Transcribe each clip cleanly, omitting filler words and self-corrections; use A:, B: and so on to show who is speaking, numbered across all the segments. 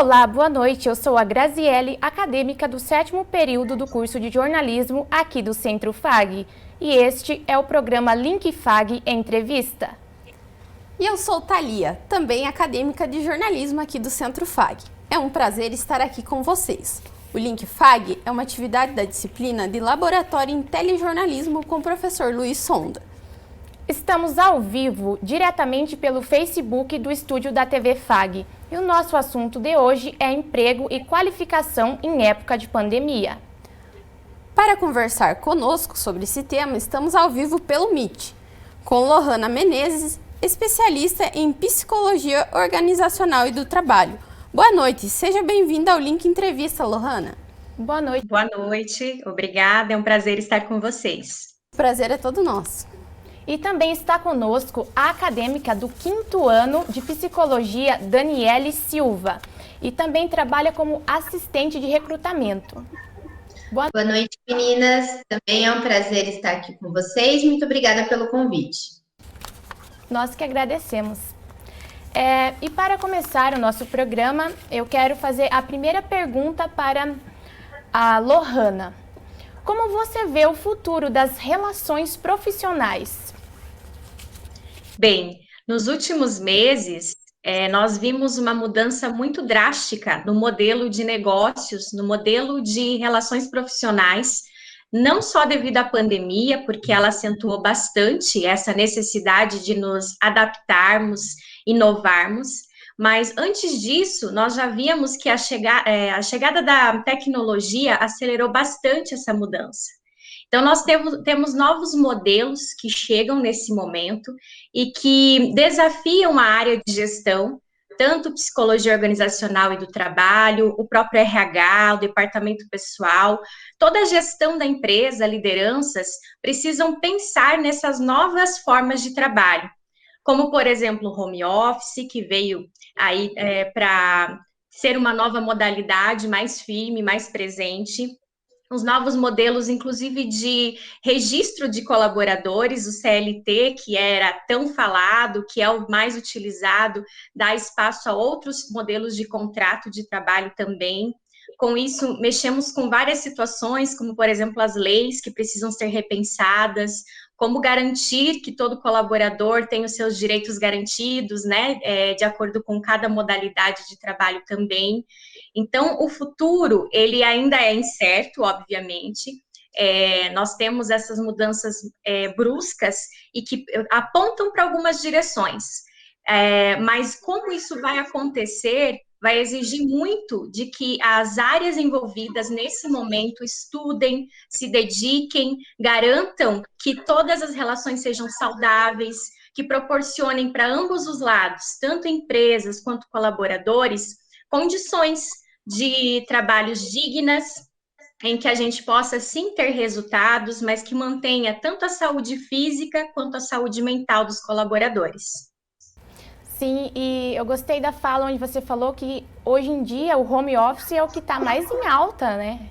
A: Olá, boa noite. Eu sou a Graziele, acadêmica do 7º período do curso de jornalismo aqui do Centro FAG. E este é o programa Link FAG Entrevista.
B: E eu sou Thalia, também acadêmica de jornalismo aqui do Centro FAG. É um prazer estar aqui com vocês. O Link FAG é uma atividade da disciplina de Laboratório em Telejornalismo com o professor Luiz Sonda.
A: Estamos ao vivo, diretamente pelo Facebook do estúdio da TV FAG. E o nosso assunto de hoje é emprego e qualificação em época de pandemia.
B: Para conversar conosco sobre esse tema, estamos ao vivo pelo Meet, com Lohana Menezes, especialista em Psicologia Organizacional e do Trabalho. Boa noite, seja bem-vinda ao Link Entrevista, Lohana.
A: Boa noite.
C: Boa noite, obrigada, é um prazer estar com vocês.
B: O prazer é todo nosso.
A: E também está conosco a acadêmica do 5º ano de Psicologia, Daniele Silva, e também trabalha como assistente de recrutamento.
D: Boa noite, meninas. Também é um prazer estar aqui com vocês. Muito obrigada pelo convite.
A: Nós que agradecemos. E para começar o nosso programa, eu quero fazer a primeira pergunta para a Lohana. Como você vê o futuro das relações profissionais?
C: Bem, nos últimos meses, nós vimos uma mudança muito drástica no modelo de negócios, no modelo de relações profissionais, não só devido à pandemia, porque ela acentuou bastante essa necessidade de nos adaptarmos, inovarmos, mas antes disso, nós já víamos que a chegada da tecnologia acelerou bastante essa mudança. Então, nós temos novos modelos que chegam nesse momento e que desafiam a área de gestão, tanto psicologia organizacional e do trabalho, o próprio RH, o departamento pessoal, toda a gestão da empresa, lideranças, precisam pensar nessas novas formas de trabalho, como, por exemplo, o home office, que veio aí para ser uma nova modalidade mais firme, mais presente, os novos modelos, inclusive, de registro de colaboradores, o CLT, que era tão falado, que é o mais utilizado, dá espaço a outros modelos de contrato de trabalho também. Com isso, mexemos com várias situações, como, por exemplo, as leis que precisam ser repensadas, como garantir que todo colaborador tenha os seus direitos garantidos, né, de acordo com cada modalidade de trabalho também. Então, o futuro, ele ainda é incerto, obviamente. Nós temos essas mudanças bruscas e que apontam para algumas direções. Mas como isso vai acontecer, vai exigir muito de que as áreas envolvidas nesse momento estudem, se dediquem, garantam que todas as relações sejam saudáveis, que proporcionem para ambos os lados, tanto empresas quanto colaboradores, condições de trabalhos dignas, em que a gente possa sim ter resultados, mas que mantenha tanto a saúde física quanto a saúde mental dos colaboradores.
A: Sim, e eu gostei da fala onde você falou que hoje em dia o home office é o que está mais em alta, né?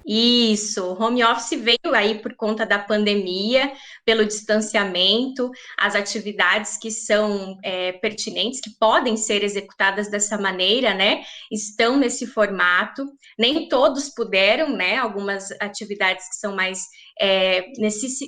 C: Isso, o home office veio aí por conta da pandemia, pelo distanciamento, as atividades que são pertinentes, que podem ser executadas dessa maneira, né, estão nesse formato. Nem todos puderam, né, algumas atividades que são mais,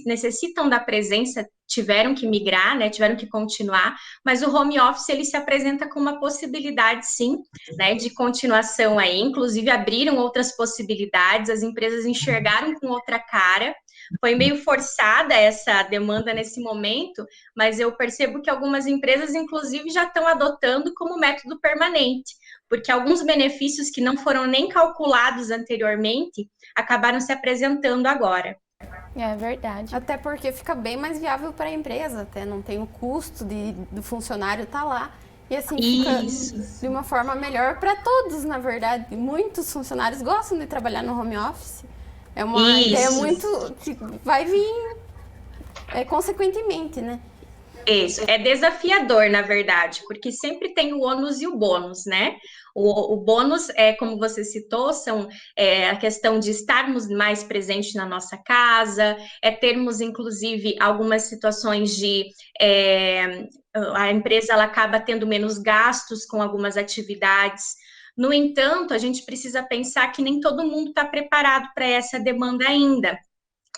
C: necessitam da presença, tiveram que migrar, né, tiveram que continuar, mas o home office, ele se apresenta como uma possibilidade, sim, né, de continuação aí, inclusive abriram outras possibilidades, as empresas enxergaram com outra cara, foi meio forçada essa demanda nesse momento, mas eu percebo que algumas empresas, inclusive, já estão adotando como método permanente, porque alguns benefícios que não foram nem calculados anteriormente, acabaram se apresentando agora.
A: É verdade.
B: Até porque fica bem mais viável para a empresa, até não tem o custo do funcionário estar lá. E assim fica de uma forma melhor para todos, na verdade. Muitos funcionários gostam de trabalhar no home office. É uma ideia muito que vai vir consequentemente, né?
C: Isso, é desafiador, na verdade, porque sempre tem o ônus e o bônus, né? O bônus é, como você citou, são a questão de estarmos mais presentes na nossa casa, termos, inclusive, algumas situações de a empresa ela acaba tendo menos gastos com algumas atividades, No entanto, a gente precisa pensar que nem todo mundo está preparado para essa demanda ainda.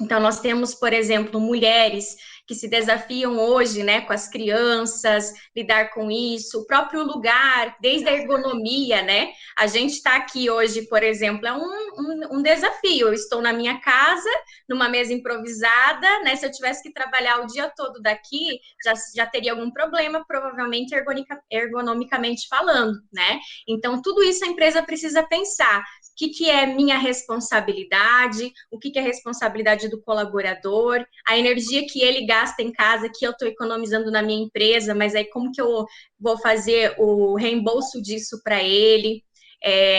C: Então, nós temos, por exemplo, mulheres que se desafiam hoje, né, com as crianças, lidar com isso, o próprio lugar, desde a ergonomia, né? A gente está aqui hoje, por exemplo, é um desafio. Eu estou na minha casa, numa mesa improvisada, né? Se eu tivesse que trabalhar o dia todo daqui, já teria algum problema, provavelmente ergonomicamente falando, né? Então, tudo isso a empresa precisa pensar. O que é minha responsabilidade, o que é responsabilidade do colaborador, a energia que ele gasta em casa, que eu estou economizando na minha empresa, mas aí como que eu vou fazer o reembolso disso para ele?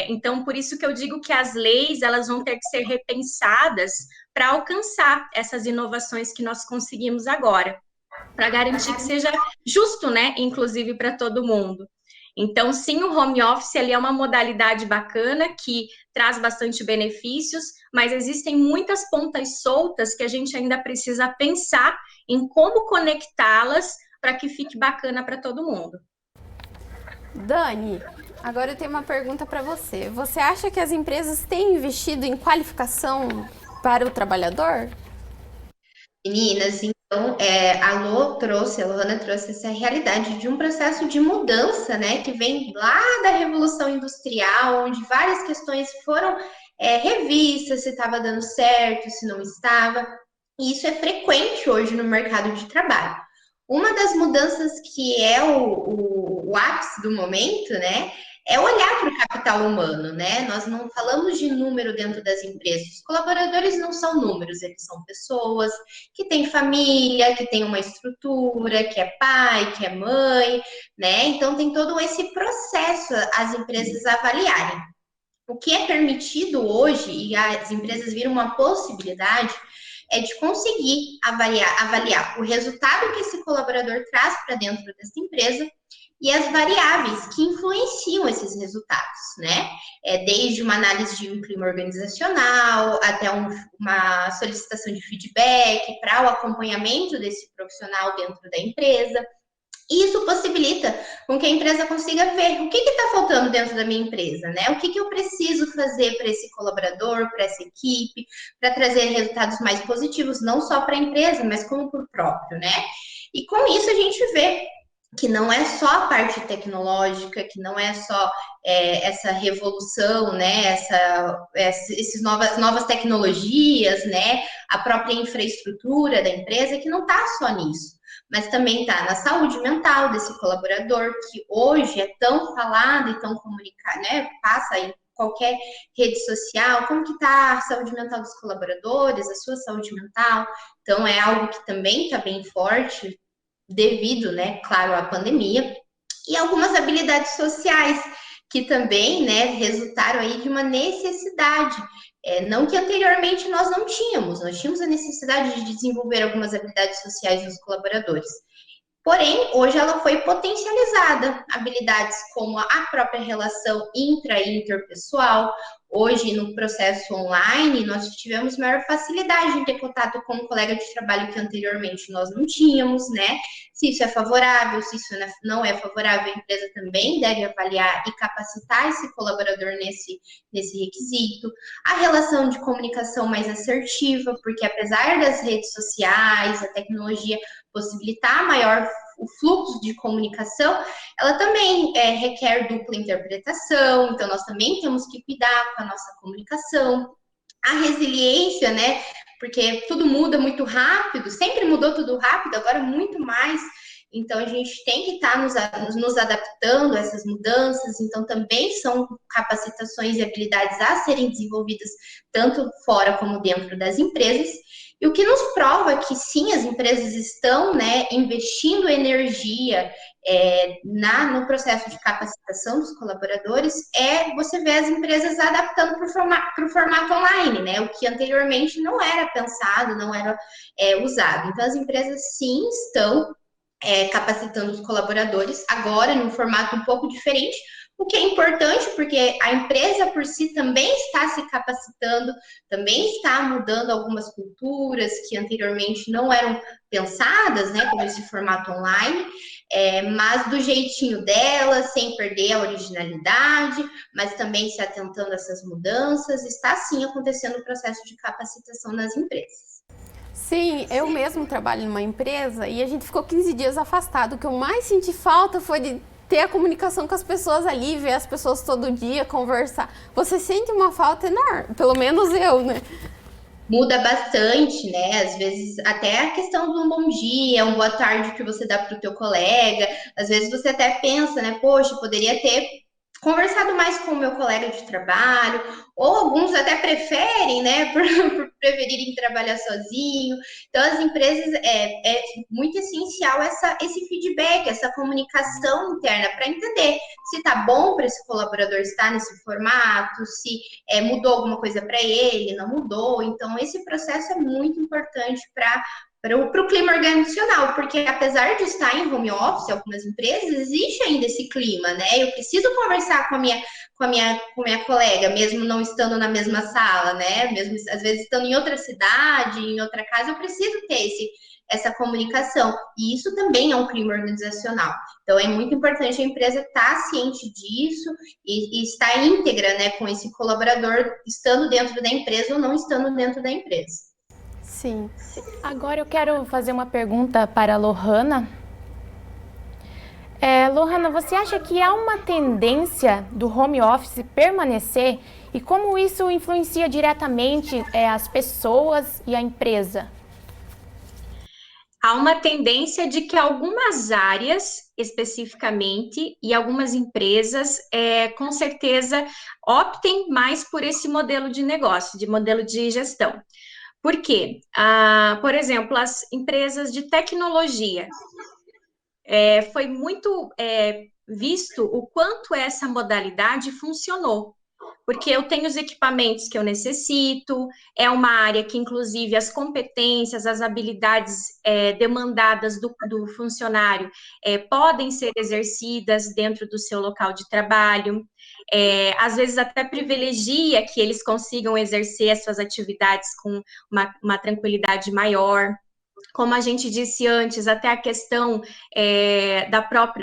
C: Então, por isso que eu digo que as leis, elas vão ter que ser repensadas para alcançar essas inovações que nós conseguimos agora, para garantir que seja justo, né, inclusive para todo mundo. Então, sim, o home office ele é uma modalidade bacana que traz bastante benefícios, mas existem muitas pontas soltas que a gente ainda precisa pensar em como conectá-las para que fique bacana para todo mundo.
B: Dani, agora eu tenho uma pergunta para você. Você acha que as empresas têm investido em qualificação para o trabalhador?
D: Meninas, então, a Lohana trouxe essa realidade de um processo de mudança, né, que vem lá da Revolução Industrial, onde várias questões foram revistas, se estava dando certo, se não estava, e isso é frequente hoje no mercado de trabalho. Uma das mudanças que é o ápice do momento, né, é olhar para o capital humano, né? Nós não falamos de número dentro das empresas. Os colaboradores não são números, eles são pessoas que têm família, que têm uma estrutura, que é pai, que é mãe, né? Então tem todo esse processo as empresas avaliarem. O que é permitido hoje, e as empresas viram uma possibilidade, é de conseguir avaliar o resultado que esse colaborador traz para dentro dessa empresa e as variáveis que influenciam esses resultados, né? Desde uma análise de um clima organizacional até uma solicitação de feedback para o acompanhamento desse profissional dentro da empresa. Isso possibilita com que a empresa consiga ver o que está faltando dentro da minha empresa, né? O que eu preciso fazer para esse colaborador, para essa equipe, para trazer resultados mais positivos, não só para a empresa, mas como para o próprio, né? E com isso a gente vê que não é só a parte tecnológica, que não é só essa revolução, né? Essas novas tecnologias, né? A própria infraestrutura da empresa, que não está só nisso. Mas também está na saúde mental desse colaborador, que hoje é tão falado e tão comunicado, né? Passa em qualquer rede social, como que está a saúde mental dos colaboradores, a sua saúde mental. Então, é algo que também está bem forte, devido, né, claro, à pandemia. E algumas habilidades sociais, que também, né, resultaram aí de uma necessidade. Não que anteriormente nós tínhamos a necessidade de desenvolver algumas habilidades sociais nos colaboradores. Porém, hoje ela foi potencializada, habilidades como a própria relação intra e interpessoal. Hoje, no processo online, nós tivemos maior facilidade em ter contato com um colega de trabalho que anteriormente nós não tínhamos, né? Se isso é favorável, se isso não é favorável, a empresa também deve avaliar e capacitar esse colaborador nesse requisito. A relação de comunicação mais assertiva, porque apesar das redes sociais, a tecnologia possibilitar maior o fluxo de comunicação, ela também requer dupla interpretação, então nós também temos que cuidar com a nossa comunicação. A resiliência, né? Porque tudo muda muito rápido, sempre mudou tudo rápido, agora muito mais. Então, a gente tem que estar nos adaptando a essas mudanças. Então, também são capacitações e habilidades a serem desenvolvidas tanto fora como dentro das empresas. E o que nos prova que sim, as empresas estão, né, investindo energia no processo de capacitação dos colaboradores você ver as empresas adaptando para o formato online, né? O que anteriormente não era pensado, não era usado. Então, as empresas sim estão capacitando os colaboradores, agora num formato um pouco diferente, o que é importante porque a empresa por si também está se capacitando, também está mudando algumas culturas que anteriormente não eram pensadas, né, como esse formato online, mas do jeitinho dela, sem perder a originalidade, mas também se atentando a essas mudanças, está sim acontecendo o processo de capacitação nas empresas.
B: Sim, eu mesmo trabalho numa empresa e a gente ficou 15 dias afastado. O que eu mais senti falta foi de ter a comunicação com as pessoas ali, ver as pessoas todo dia, conversar. Você sente uma falta enorme, pelo menos eu, né?
D: Muda bastante, né? Às vezes até a questão do bom dia, um boa tarde que você dá para o teu colega. Às vezes você até pensa, né? Poxa, poderia ter conversado mais com o meu colega de trabalho, ou alguns até preferem, né, por preferirem trabalhar sozinho. Então, as empresas é muito essencial esse feedback, essa comunicação interna para entender se está bom para esse colaborador estar nesse formato, se mudou alguma coisa para ele, não mudou. Então, esse processo é muito importante para o clima organizacional, porque apesar de estar em home office, algumas empresas, existe ainda esse clima, né? Eu preciso conversar com a minha colega, mesmo não estando na mesma sala, né? Mesmo às vezes estando em outra cidade, em outra casa, eu preciso ter essa comunicação. E isso também é um clima organizacional. Então, é muito importante a empresa estar ciente disso e estar íntegra, né, com esse colaborador, estando dentro da empresa ou não estando dentro da empresa.
B: Sim.
A: Agora eu quero fazer uma pergunta para a Lohana. Lohana, você acha que há uma tendência do home office permanecer e como isso influencia diretamente as pessoas e a empresa?
C: Há uma tendência de que algumas áreas, especificamente, e algumas empresas, com certeza, optem mais por esse modelo de negócio, de modelo de gestão. Por quê? Por exemplo, as empresas de tecnologia. Foi muito visto o quanto essa modalidade funcionou. Porque eu tenho os equipamentos que eu necessito, é uma área que, inclusive, as competências, as habilidades demandadas do funcionário podem ser exercidas dentro do seu local de trabalho. Às vezes até privilegia que eles consigam exercer as suas atividades com uma tranquilidade maior. Como a gente disse antes, até a questão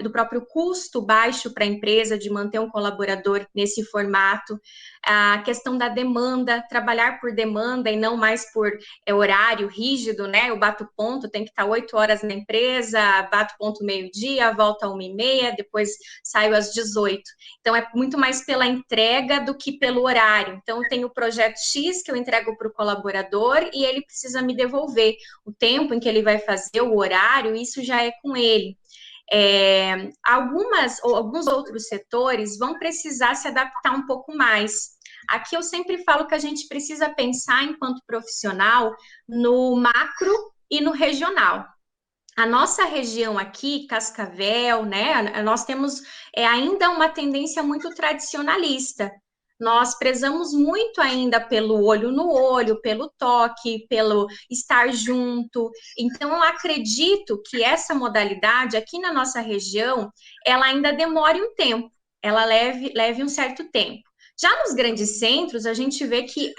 C: do próprio custo baixo para a empresa de manter um colaborador nesse formato, a questão da demanda, trabalhar por demanda e não mais por horário rígido, né? Eu bato ponto, tem que estar 8 horas na empresa, bato ponto meio-dia, volto a 1h30, depois saio às 18. Então, é muito mais pela entrega do que pelo horário. Então, eu tenho o projeto X que eu entrego para o colaborador e ele precisa me devolver o tempo em que ele vai fazer, o horário, isso já é com ele. Alguns outros setores vão precisar se adaptar um pouco mais. Aqui eu sempre falo que a gente precisa pensar, enquanto profissional, no macro e no regional. A nossa região aqui, Cascavel, né, nós temos ainda uma tendência muito tradicionalista. Nós prezamos muito ainda pelo olho no olho, pelo toque, pelo estar junto. Então, eu acredito que essa modalidade aqui na nossa região, ela ainda demore um tempo, ela leve um certo tempo. Já nos grandes centros, a gente vê que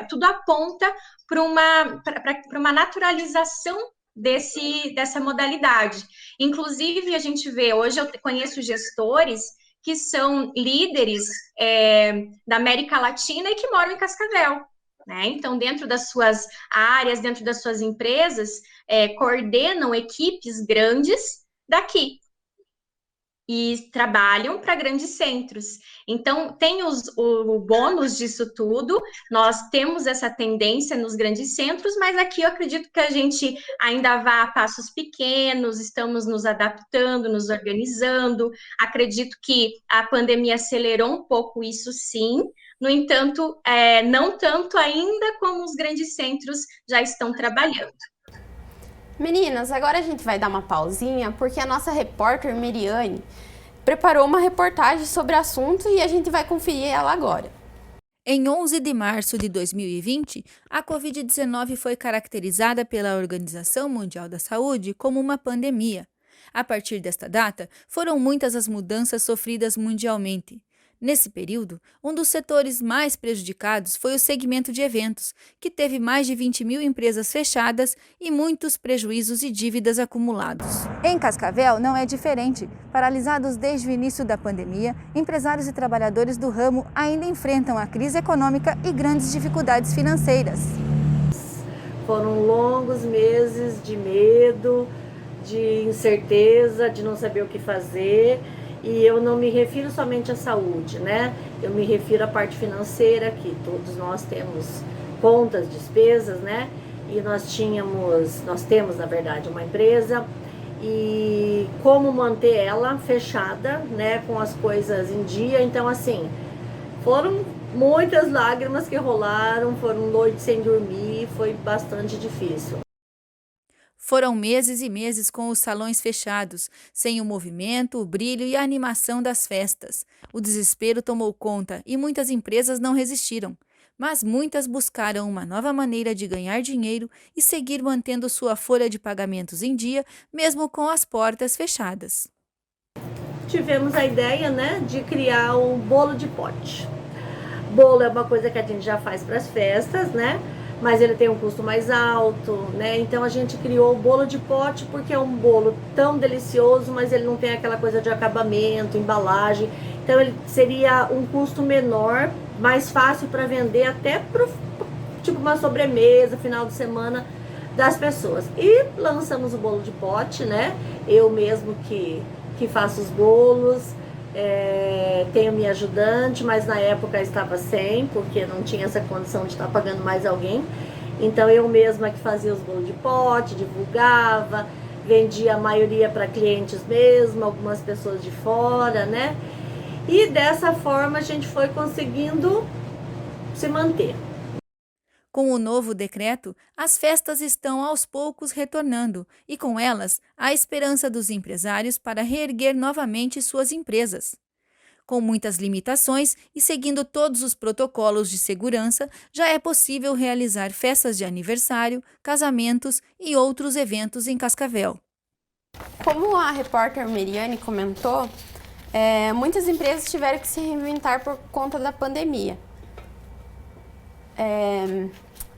C: tudo aponta para uma naturalização dessa modalidade. Inclusive, a gente vê, hoje eu conheço gestores que são líderes da América Latina e que moram em Cascavel, né? Então, dentro das suas áreas, dentro das suas empresas, coordenam equipes grandes daqui e trabalham para grandes centros. Então, tem o bônus disso tudo, nós temos essa tendência nos grandes centros, mas aqui eu acredito que a gente ainda vai a passos pequenos, estamos nos adaptando, nos organizando, acredito que a pandemia acelerou um pouco isso sim, no entanto, não tanto ainda como os grandes centros já estão trabalhando.
B: Meninas, agora a gente vai dar uma pausinha, porque a nossa repórter Miriane preparou uma reportagem sobre o assunto e a gente vai conferir ela agora.
E: Em 11 de março de 2020, a Covid-19 foi caracterizada pela Organização Mundial da Saúde como uma pandemia. A partir desta data, foram muitas as mudanças sofridas mundialmente. Nesse período, um dos setores mais prejudicados foi o segmento de eventos, que teve mais de 20 mil empresas fechadas e muitos prejuízos e dívidas acumulados. Em Cascavel não é diferente. Paralisados desde o início da pandemia, empresários e trabalhadores do ramo ainda enfrentam a crise econômica e grandes dificuldades financeiras.
F: Foram longos meses de medo, de incerteza, de não saber o que fazer. E eu não me refiro somente à saúde, né? Eu me refiro à parte financeira, que todos nós temos contas, despesas, né? E nós temos, na verdade, uma empresa e como manter ela fechada, né? Com as coisas em dia. Então, assim, foram muitas lágrimas que rolaram, foram noites sem dormir, foi bastante difícil.
E: Foram meses e meses com os salões fechados, sem o movimento, o brilho e a animação das festas. O desespero tomou conta e muitas empresas não resistiram, mas muitas buscaram uma nova maneira de ganhar dinheiro e seguir mantendo sua folha de pagamentos em dia, mesmo com as portas fechadas.
F: Tivemos a ideia, né, de criar um bolo de pote. Bolo é uma coisa que a gente já faz para as festas, né? Mas ele tem um custo mais alto, né? Então a gente criou o bolo de pote porque é um bolo tão delicioso, mas ele não tem aquela coisa de acabamento, embalagem. Então ele seria um custo menor, mais fácil para vender até para tipo uma sobremesa, final de semana das pessoas. E lançamos o bolo de pote, né? Eu mesmo que faço os bolos. Tenho minha ajudante, mas na época estava sem, porque não tinha essa condição de estar pagando mais alguém. Então eu mesma que fazia os bolos de pote, divulgava, vendia a maioria para clientes mesmo, algumas pessoas de fora, né? E dessa forma a gente foi conseguindo se manter.
E: Com o novo decreto, as festas estão aos poucos retornando e, com elas, a esperança dos empresários para reerguer novamente suas empresas. Com muitas limitações e seguindo todos os protocolos de segurança, já é possível realizar festas de aniversário, casamentos e outros eventos em Cascavel.
B: Como a repórter Meriane comentou, muitas empresas tiveram que se reinventar por conta da pandemia.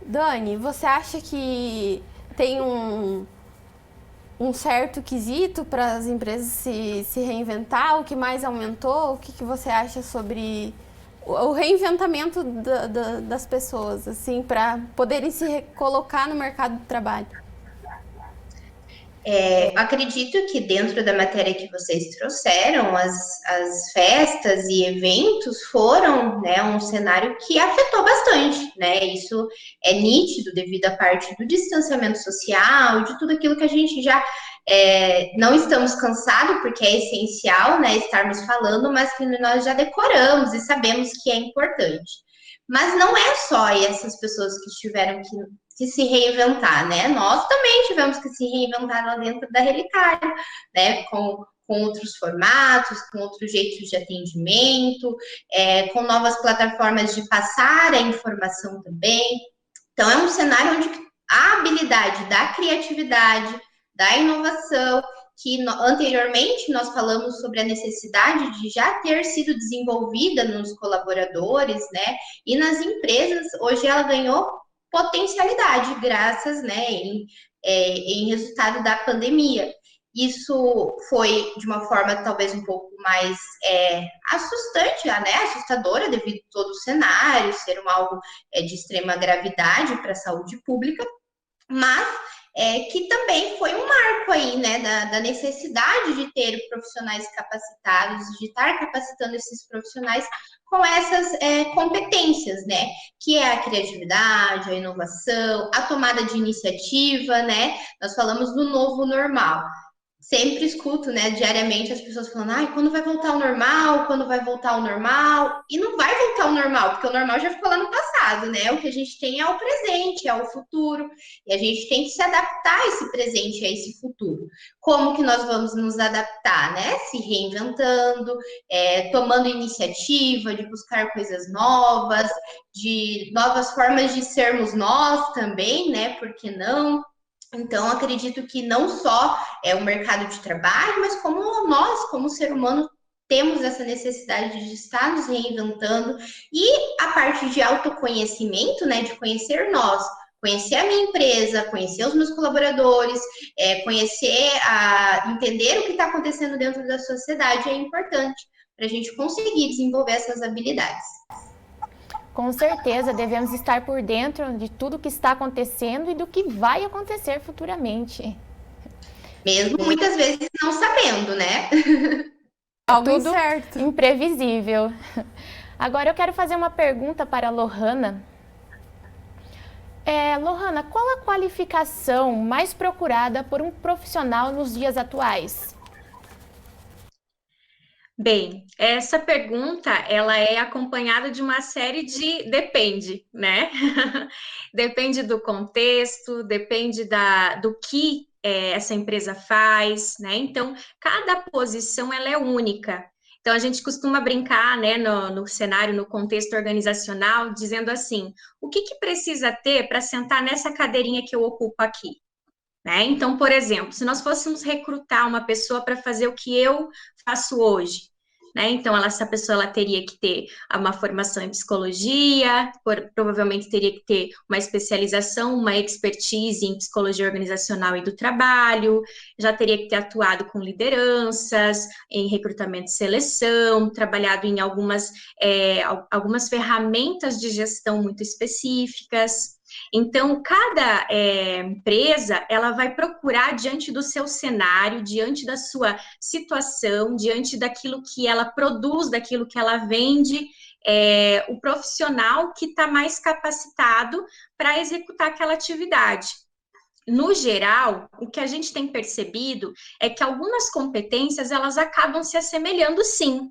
B: Dani, você acha que tem um certo quesito para as empresas se reinventar? O que mais aumentou? O que você acha sobre o reinventamento das pessoas, assim, para poderem se colocar no mercado de trabalho?
D: Acredito que dentro da matéria que vocês trouxeram, as festas e eventos foram, né, um cenário que afetou bastante, né? Isso é nítido devido à parte do distanciamento social, de tudo aquilo que a gente já não estamos cansados, porque é essencial, né, estarmos falando, mas que nós já decoramos e sabemos que é importante. Mas não é só essas pessoas que tiveram que se reinventar, né? Nós também tivemos que se reinventar lá dentro da Relicário, né? Com outros formatos, com outros jeitos de atendimento, com novas plataformas de passar a informação também. Então, é um cenário onde a habilidade da criatividade, da inovação, que anteriormente nós falamos sobre a necessidade de já ter sido desenvolvida nos colaboradores, né? E nas empresas, hoje ela ganhou potencialidade, graças, né, em resultado da pandemia. Isso foi de uma forma talvez um pouco mais assustante, né, assustadora, devido a todo o cenário, ser algo de extrema gravidade para a saúde pública, mas que também foi um marco aí, né, da necessidade de ter profissionais capacitados, de estar capacitando esses profissionais com essas competências, né, que é a criatividade, a inovação, a tomada de iniciativa, né, nós falamos do novo normal. Sempre escuto, né, diariamente as pessoas falando, ai, quando vai voltar ao normal? Quando vai voltar ao normal? E não vai voltar ao normal, porque o normal já ficou lá no passado, né? O que a gente tem é o presente, é o futuro, e a gente tem que se adaptar a esse presente, a esse futuro. Como que nós vamos nos adaptar, né? Se reinventando, tomando iniciativa, de buscar coisas novas, de novas formas de sermos nós também, né? Por que não? Então, acredito que não só é o mercado de trabalho, mas como nós, como ser humano, temos essa necessidade de estar nos reinventando e a parte de autoconhecimento, né, de conhecer nós, conhecer a minha empresa, conhecer os meus colaboradores, entender o que está acontecendo dentro da sociedade é importante para a gente conseguir desenvolver essas habilidades.
A: Com certeza, devemos estar por dentro de tudo que está acontecendo e do que vai acontecer futuramente.
D: Mesmo muitas vezes não sabendo, né?
B: Algo
A: Tudo
B: incerto.
A: imprevisível. Agora eu quero fazer uma pergunta para a Lohana. Lohana, qual a qualificação mais procurada por um profissional nos dias atuais?
C: Bem, essa pergunta, ela é acompanhada de uma série de depende, né? Depende do contexto, depende do que essa empresa faz, né? Então, cada posição, ela é única. Então, a gente costuma brincar, né, no cenário, no contexto organizacional, dizendo assim, o que precisa ter para sentar nessa cadeirinha que eu ocupo aqui? Né? Então, por exemplo, se nós fôssemos recrutar uma pessoa para fazer o que eu faço hoje, né? Então, essa pessoa ela teria que ter uma formação em psicologia, provavelmente teria que ter uma especialização, uma expertise em psicologia organizacional e do trabalho, já teria que ter atuado com lideranças, em recrutamento e seleção, trabalhado em algumas ferramentas de gestão muito específicas. Então, cada empresa, ela vai procurar diante do seu cenário, diante da sua situação, diante daquilo que ela produz, daquilo que ela vende, o profissional que está mais capacitado para executar aquela atividade. No geral, o que a gente tem percebido é que algumas competências, elas acabam se assemelhando, sim.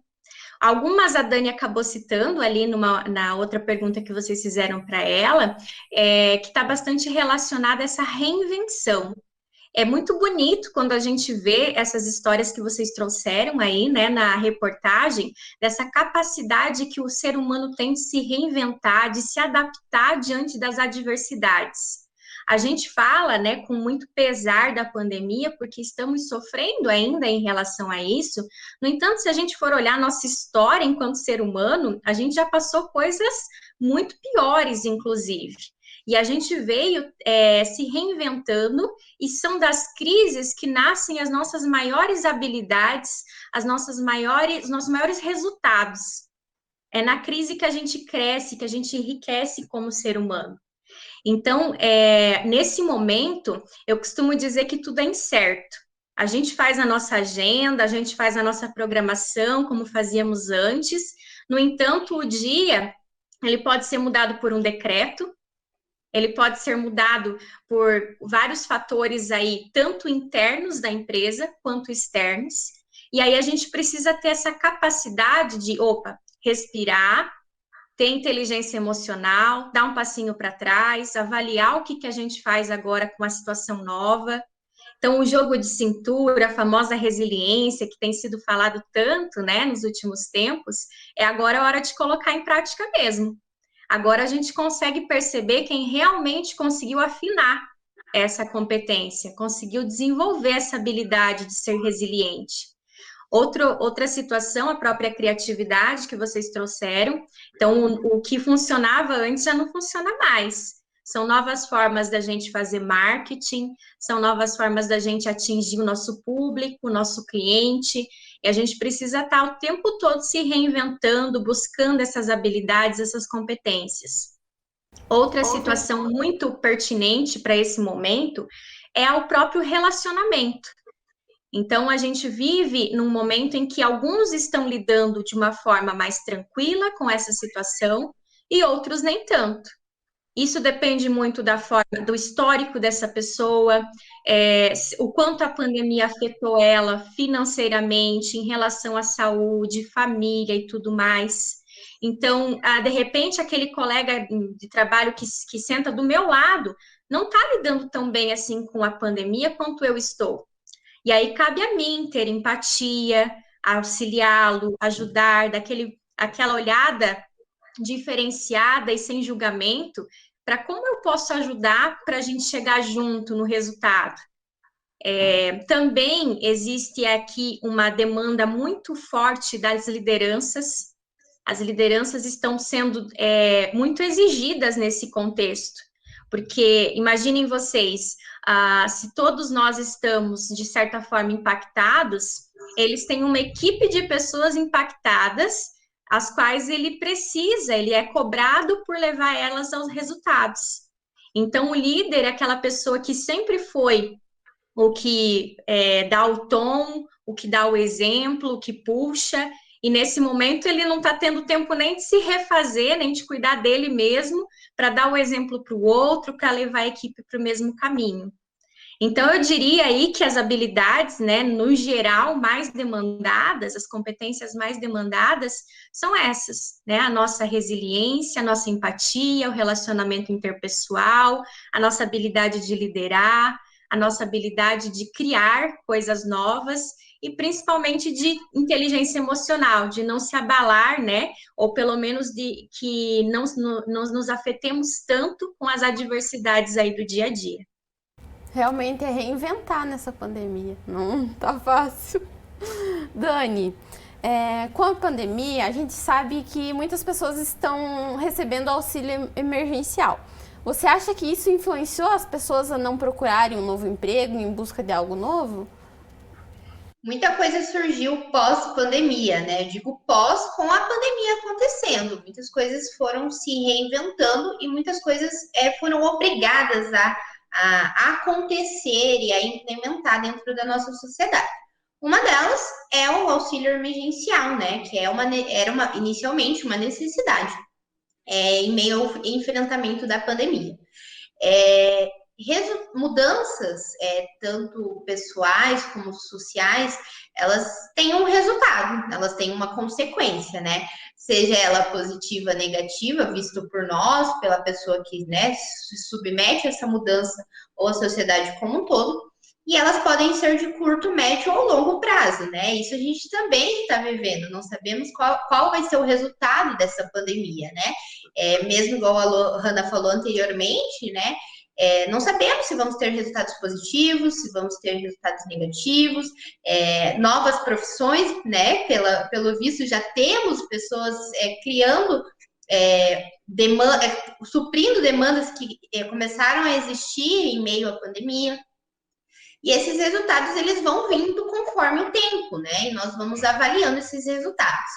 C: Algumas a Dani acabou citando ali na outra pergunta que vocês fizeram para ela, que está bastante relacionada a essa reinvenção. É muito bonito quando a gente vê essas histórias que vocês trouxeram aí, né, na reportagem, dessa capacidade que o ser humano tem de se reinventar, de se adaptar diante das adversidades. A gente fala, né, com muito pesar da pandemia, porque estamos sofrendo ainda em relação a isso. No entanto, se a gente for olhar nossa história enquanto ser humano, a gente já passou coisas muito piores, inclusive. E a gente veio se reinventando, e são das crises que nascem as nossas maiores habilidades, os nossos maiores resultados. É na crise que a gente cresce, que a gente enriquece como ser humano. Então, nesse momento, eu costumo dizer que tudo é incerto. A gente faz a nossa agenda, a gente faz a nossa programação, como fazíamos antes. No entanto, o dia, ele pode ser mudado por um decreto, ele pode ser mudado por vários fatores aí, tanto internos da empresa, quanto externos. E aí a gente precisa ter essa capacidade de, respirar, ter inteligência emocional, dar um passinho para trás, avaliar o que a gente faz agora com a situação nova. Então, o jogo de cintura, a famosa resiliência, que tem sido falado tanto, né, nos últimos tempos, agora a hora de colocar em prática mesmo. Agora a gente consegue perceber quem realmente conseguiu afinar essa competência, conseguiu desenvolver essa habilidade de ser resiliente. Outra situação, a própria criatividade que vocês trouxeram. Então, o que funcionava antes já não funciona mais. São novas formas da gente fazer marketing, são novas formas da gente atingir o nosso público, o nosso cliente, e a gente precisa estar o tempo todo se reinventando, buscando essas habilidades, essas competências. Outra situação muito pertinente para esse momento é o próprio relacionamento. Então, a gente vive num momento em que alguns estão lidando de uma forma mais tranquila com essa situação e outros nem tanto. Isso depende muito do histórico dessa pessoa, o quanto a pandemia afetou ela financeiramente, em relação à saúde, família e tudo mais. Então, de repente, aquele colega de trabalho que senta do meu lado não está lidando tão bem assim com a pandemia quanto eu estou. E aí cabe a mim ter empatia, auxiliá-lo, ajudar, aquela olhada diferenciada e sem julgamento, para como eu posso ajudar para a gente chegar junto no resultado. Também existe aqui uma demanda muito forte das lideranças. As lideranças estão sendo muito exigidas nesse contexto, porque imaginem vocês, se todos nós estamos, de certa forma, impactados, eles têm uma equipe de pessoas impactadas, as quais ele é cobrado por levar elas aos resultados. Então, o líder é aquela pessoa que sempre foi o que dá o tom, o que dá o exemplo, o que puxa, e nesse momento ele não está tendo tempo nem de se refazer, nem de cuidar dele mesmo, para dar o exemplo para o outro, para levar a equipe para o mesmo caminho. Então, eu diria aí que as habilidades, né, no geral, mais demandadas, as competências mais demandadas, são essas, né? A nossa resiliência, a nossa empatia, o relacionamento interpessoal, a nossa habilidade de liderar, a nossa habilidade de criar coisas novas e principalmente de inteligência emocional, de não se abalar, né? Ou pelo menos de que não nos afetemos tanto com as adversidades aí do dia a dia.
B: Realmente é reinventar nessa pandemia, não tá fácil. Dani, com a pandemia, a gente sabe que muitas pessoas estão recebendo auxílio emergencial. Você acha que isso influenciou as pessoas a não procurarem um novo emprego em busca de algo novo?
D: Muita coisa surgiu pós-pandemia, né? Eu digo pós com a pandemia acontecendo. Muitas coisas foram se reinventando e muitas coisas foram obrigadas a acontecer e a implementar dentro da nossa sociedade. Uma delas é o auxílio emergencial, né? Que era inicialmente uma necessidade em meio ao enfrentamento da pandemia. Mudanças, tanto pessoais como sociais, elas têm um resultado, elas têm uma consequência, né? Seja ela positiva ou negativa, visto por nós, pela pessoa que, né, se submete a essa mudança ou a sociedade como um todo, e elas podem ser de curto, médio ou longo prazo, né? Isso a gente também está vivendo, não sabemos qual vai ser o resultado dessa pandemia, né? Mesmo igual a Hanna falou anteriormente, né? Não sabemos se vamos ter resultados positivos, se vamos ter resultados negativos, novas profissões, né? Pelo visto, já temos pessoas criando, suprindo demandas que começaram a existir em meio à pandemia. E esses resultados, eles vão vindo conforme o tempo, né? E nós vamos avaliando esses resultados.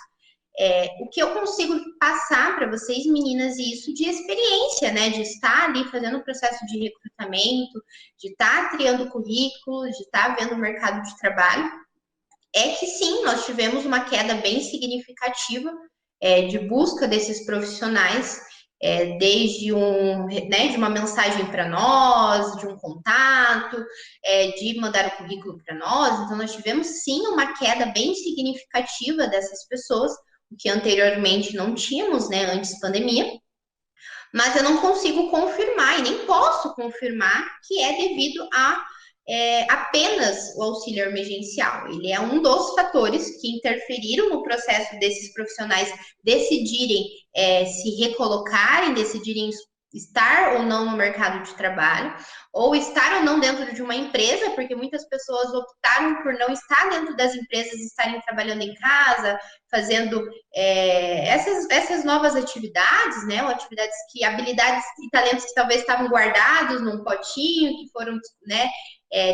D: O que eu consigo passar para vocês, meninas, isso de experiência, né? De estar ali fazendo o processo de recrutamento, de estar criando currículo, de estar vendo o mercado de trabalho, é que sim, nós tivemos uma queda bem significativa de busca desses profissionais, desde de uma mensagem para nós, de um contato, de mandar o currículo para nós. Então, nós tivemos sim uma queda bem significativa dessas pessoas, que anteriormente não tínhamos, né, antes da pandemia, mas eu não consigo confirmar e nem posso confirmar que é devido a apenas o auxílio emergencial. Ele é um dos fatores que interferiram no processo desses profissionais decidirem se recolocarem, decidirem estar ou não no mercado de trabalho, ou estar ou não dentro de uma empresa, porque muitas pessoas optaram por não estar dentro das empresas, estarem trabalhando em casa, fazendo essas novas atividades, né, ou atividades habilidades e talentos que talvez estavam guardados num potinho, que foram, né,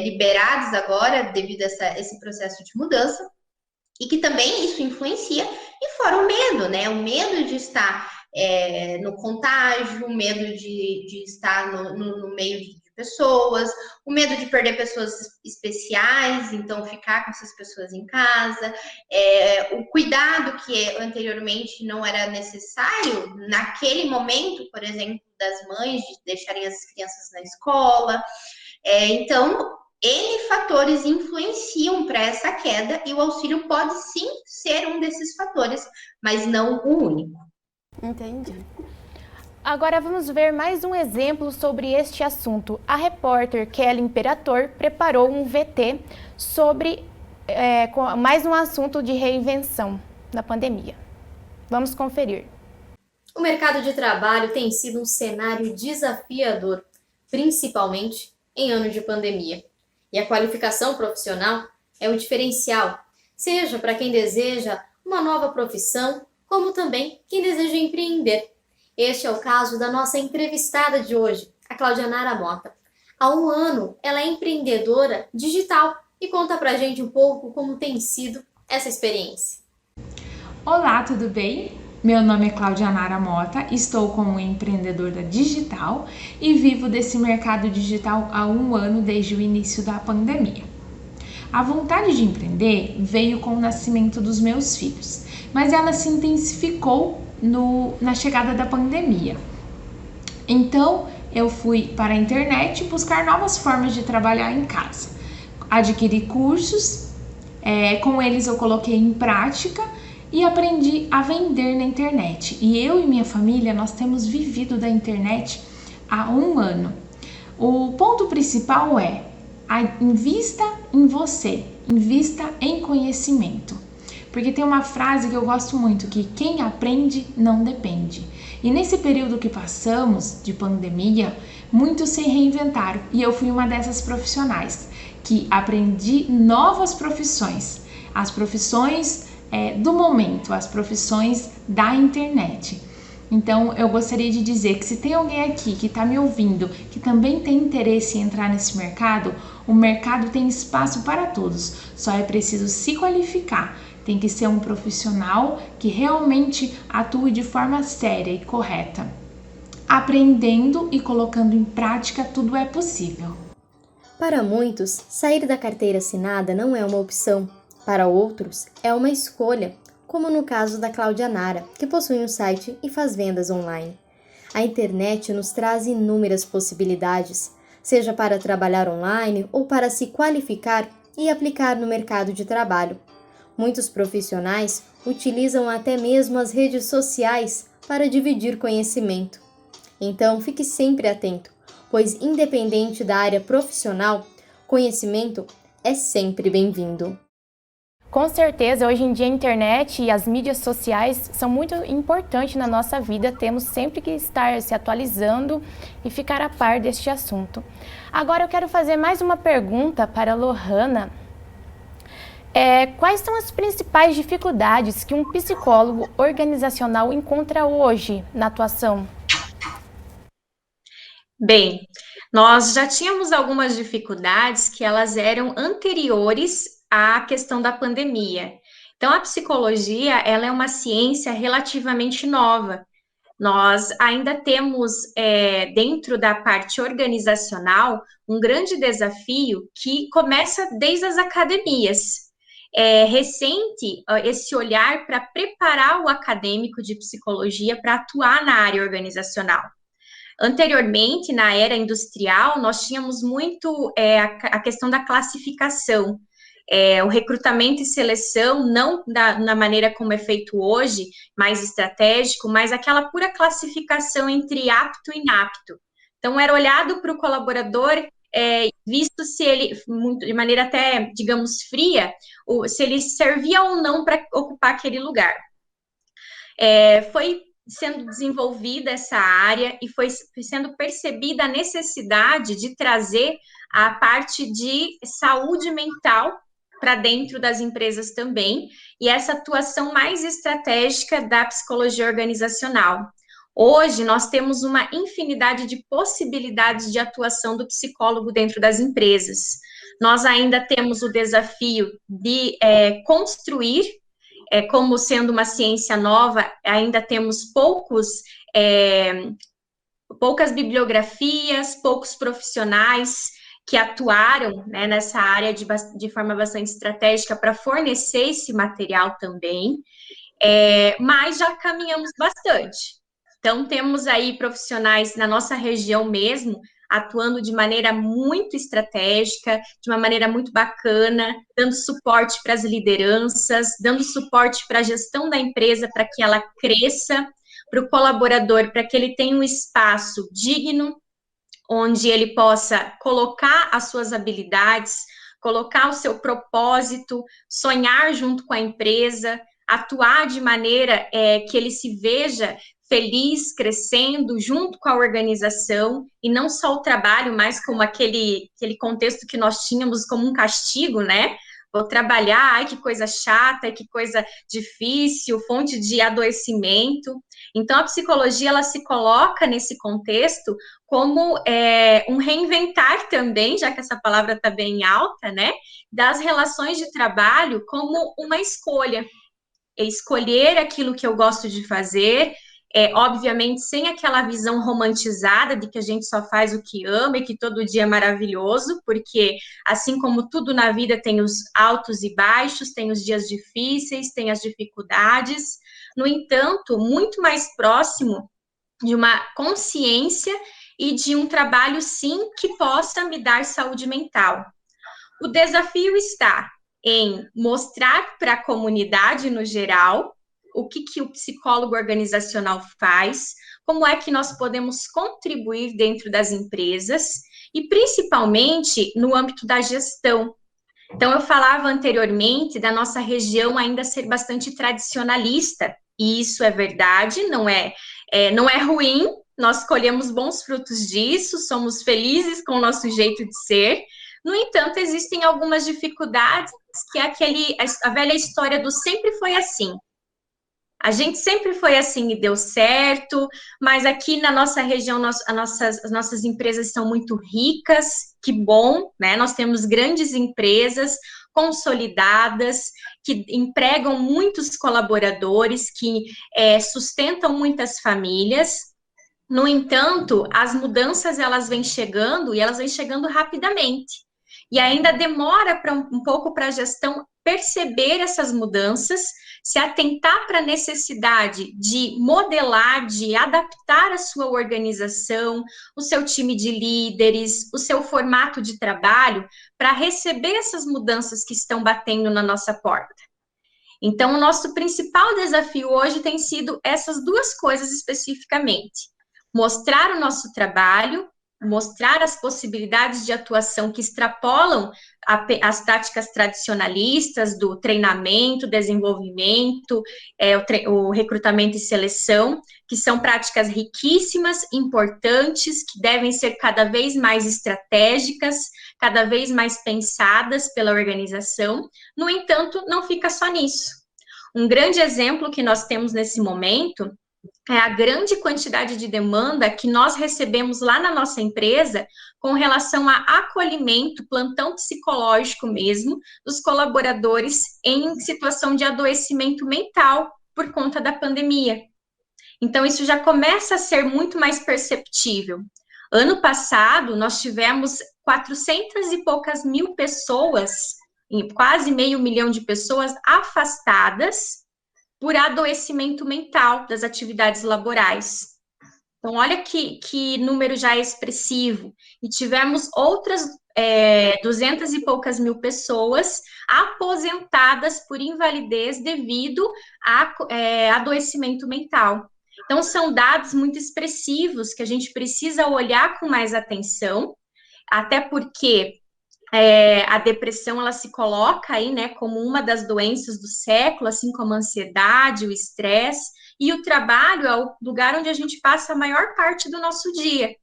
D: liberados agora devido a esse processo de mudança, e que também isso influencia, e fora o medo, né, o medo de estar no contágio, o medo de estar no meio de pessoas, o medo de perder pessoas especiais, então ficar com essas pessoas em casa, o cuidado que anteriormente não era necessário naquele momento, por exemplo, das mães de deixarem as crianças na escola. Então, N fatores influenciam para essa queda e o auxílio pode sim ser um desses fatores, mas não o único.
B: Entendi.
A: Agora vamos ver mais um exemplo sobre este assunto. A repórter Kelly Imperator preparou um VT sobre mais um assunto de reinvenção na pandemia. Vamos conferir.
G: O mercado de trabalho tem sido um cenário desafiador, principalmente em ano de pandemia. E a qualificação profissional é o diferencial, seja para quem deseja uma nova profissão, como também quem deseja empreender. Este é o caso da nossa entrevistada de hoje, a Claudianara Mota. Há um ano, ela é empreendedora digital e conta pra gente um pouco como tem sido essa experiência.
H: Olá, tudo bem? Meu nome é Claudianara Mota, estou como empreendedora digital e vivo desse mercado digital há um ano desde o início da pandemia. A vontade de empreender veio com o nascimento dos meus filhos, mas ela se intensificou na chegada da pandemia. Então, eu fui para a internet buscar novas formas de trabalhar em casa. Adquiri cursos, com eles eu coloquei em prática e aprendi a vender na internet. E eu e minha família, nós temos vivido da internet há um ano. O ponto principal é: invista em você, invista em conhecimento. Porque tem uma frase que eu gosto muito, que quem aprende não depende. E nesse período que passamos de pandemia, muitos se reinventaram. E eu fui uma dessas profissionais que aprendi novas profissões. As profissões do momento, as profissões da internet. Então, eu gostaria de dizer que se tem alguém aqui que está me ouvindo, que também tem interesse em entrar nesse mercado, o mercado tem espaço para todos, só é preciso se qualificar. Tem que ser um profissional que realmente atue de forma séria e correta. Aprendendo e colocando em prática, tudo é possível.
G: Para muitos, sair da carteira assinada não é uma opção. Para outros, é uma escolha, como no caso da Claudianara, que possui um site e faz vendas online. A internet nos traz inúmeras possibilidades, seja para trabalhar online ou para se qualificar e aplicar no mercado de trabalho. Muitos profissionais utilizam até mesmo as redes sociais para dividir conhecimento. Então, fique sempre atento, pois independente da área profissional, conhecimento é sempre bem-vindo.
A: Com certeza, hoje em dia a internet e as mídias sociais são muito importantes na nossa vida. Temos sempre que estar se atualizando e ficar a par deste assunto. Agora eu quero fazer mais uma pergunta para a Lohana. Quais são as principais dificuldades que um psicólogo organizacional encontra hoje na atuação?
C: Bem, nós já tínhamos algumas dificuldades que elas eram anteriores à questão da pandemia. Então, a psicologia, ela é uma ciência relativamente nova. Nós ainda temos, dentro da parte organizacional, um grande desafio que começa desde as academias. É recente esse olhar para preparar o acadêmico de psicologia para atuar na área organizacional. Anteriormente, na era industrial, nós tínhamos muito a questão da classificação. O recrutamento e seleção, não na maneira como é feito hoje, mais estratégico, mas aquela pura classificação entre apto e inapto. Então, era olhado para o colaborador, visto se ele, de maneira até, digamos, fria, se ele servia ou não para ocupar aquele lugar. Foi sendo desenvolvida essa área e foi sendo percebida a necessidade de trazer a parte de saúde mental para dentro das empresas também, e essa atuação mais estratégica da psicologia organizacional. Hoje, nós temos uma infinidade de possibilidades de atuação do psicólogo dentro das empresas. Nós ainda temos o desafio de construir, como sendo uma ciência nova, ainda temos poucas bibliografias, poucos profissionais que atuaram, né, nessa área de forma bastante estratégica para fornecer esse material também, mas já caminhamos bastante. Então, temos aí profissionais na nossa região mesmo, atuando de maneira muito estratégica, de uma maneira muito bacana, dando suporte para as lideranças, dando suporte para a gestão da empresa para que ela cresça, para o colaborador, para que ele tenha um espaço digno, onde ele possa colocar as suas habilidades, colocar o seu propósito, sonhar junto com a empresa, atuar de maneira que ele se veja feliz, crescendo junto com a organização, e não só o trabalho, mas como aquele contexto que nós tínhamos como um castigo, né? Vou trabalhar, ai que coisa chata, ai que coisa difícil, fonte de adoecimento. Então, a psicologia, ela se coloca nesse contexto como um reinventar também, já que essa palavra está bem alta, né? Das relações de trabalho como uma escolha. É escolher aquilo que eu gosto de fazer, obviamente sem aquela visão romantizada de que a gente só faz o que ama e que todo dia é maravilhoso, porque assim como tudo na vida tem os altos e baixos, tem os dias difíceis, tem as dificuldades. No entanto, muito mais próximo de uma consciência e de um trabalho, sim, que possa me dar saúde mental. O desafio está em mostrar para a comunidade no geral o que o psicólogo organizacional faz, como é que nós podemos contribuir dentro das empresas e principalmente no âmbito da gestão. Então, eu falava anteriormente da nossa região ainda ser bastante tradicionalista, e isso é verdade, não é ruim, nós colhemos bons frutos disso, somos felizes com o nosso jeito de ser. No entanto, existem algumas dificuldades, que é a velha história do sempre foi assim. A gente sempre foi assim e deu certo, mas aqui na nossa região, as nossas empresas são muito ricas, que bom, né? Nós temos grandes empresas consolidadas, que empregam muitos colaboradores, que sustentam muitas famílias. No entanto, as mudanças, elas vêm chegando, e elas vêm chegando rapidamente. E ainda demora um pouco para a gestão perceber essas mudanças, se atentar para a necessidade de modelar, de adaptar a sua organização, o seu time de líderes, o seu formato de trabalho, para receber essas mudanças que estão batendo na nossa porta. Então, o nosso principal desafio hoje tem sido essas duas coisas especificamente: mostrar o nosso trabalho, mostrar as possibilidades de atuação que extrapolam as práticas tradicionalistas do treinamento, desenvolvimento, o recrutamento e seleção, que são práticas riquíssimas, importantes, que devem ser cada vez mais estratégicas, cada vez mais pensadas pela organização. No entanto, não fica só nisso. Um grande exemplo que nós temos nesse momento é a grande quantidade de demanda que nós recebemos lá na nossa empresa com relação a acolhimento, plantão psicológico mesmo, dos colaboradores em situação de adoecimento mental por conta da pandemia. Então, isso já começa a ser muito mais perceptível. Ano passado, nós tivemos 400 e poucas mil pessoas, quase 500 mil de pessoas afastadas por adoecimento mental das atividades laborais. Então, olha que número já expressivo. E tivemos outras 200 e poucas mil pessoas aposentadas por invalidez devido a adoecimento mental. Então, são dados muito expressivos que a gente precisa olhar com mais atenção, até porque a depressão, ela se coloca aí, né, como uma das doenças do século, assim como a ansiedade, o estresse, e o trabalho é o lugar onde a gente passa a maior parte do nosso dia.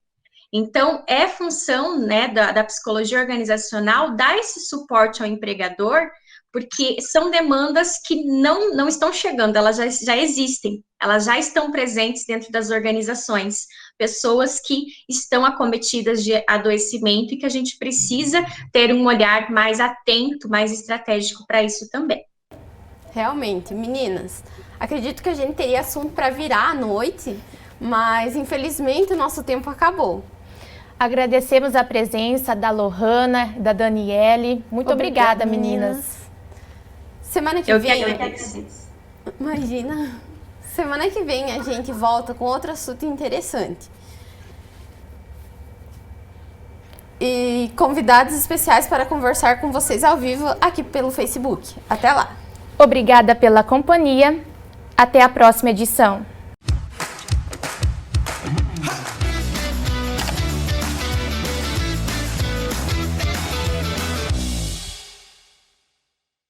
C: Então, é função, né, da psicologia organizacional dar esse suporte ao empregador, porque são demandas que não estão chegando, elas já existem, elas já estão presentes dentro das organizações, pessoas que estão acometidas de adoecimento e que a gente precisa ter um olhar mais atento, mais estratégico para isso também.
B: Realmente, meninas, acredito que a gente teria assunto para virar à noite, mas infelizmente o nosso tempo acabou.
A: Agradecemos a presença da Lohana, da Daniele. Muito obrigada, meninas.
B: Semana que vem... Imagina. Semana que vem a gente volta com outro assunto interessante. E convidados especiais para conversar com vocês ao vivo aqui pelo Facebook. Até lá.
A: Obrigada pela companhia. Até a próxima edição.